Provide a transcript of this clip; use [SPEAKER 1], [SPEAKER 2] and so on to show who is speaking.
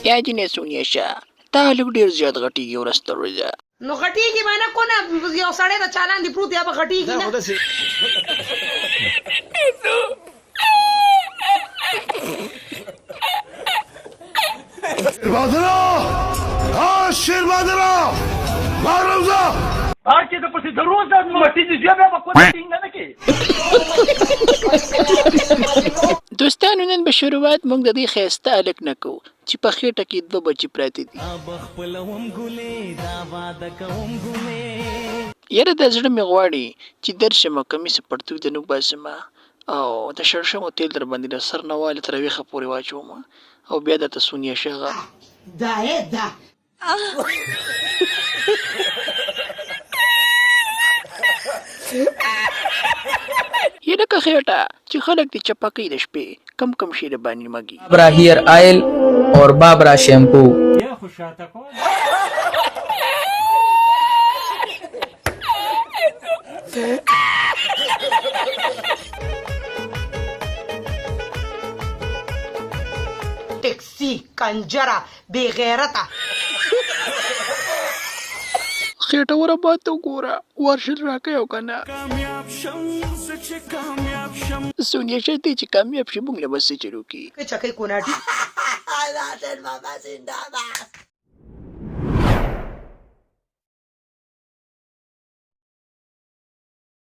[SPEAKER 1] یا جنې سونیا شاه تا لږ ډېر زیات غټېږي ورځ تر ورځه.
[SPEAKER 2] نو غټیږي باندې کو نه یو سړی د چالان دی پروت یا به غټیږي نه.
[SPEAKER 1] دوستانو نن به شروعات موږ د دې ښایسته هلک نه کوو چې په خېټه کې 2 بچي پراته دي. یاره دا زړه مې غواړي چې درشم او کمیس پړتو د نوک باسم او د شړشمو تیل در باندې د سر نه والې تر ویښه پورې واچوم او بیا درته سونیا شغه
[SPEAKER 2] دا یې دا
[SPEAKER 1] یې لکه خېټه چې خلک د چپکۍ د شپې کم کم شي د باندې مږي.
[SPEAKER 3] بابرا هیر آئل اور بابرا شیمپو.
[SPEAKER 2] ټیکسي کنجره بې غیرته
[SPEAKER 1] خېټه وره باته وګوره ورشل راکوي او که نه سونیا شاه دی چې کامیاب شي موږ له به څه چلو کي
[SPEAKER 2] چکۍ کوناټي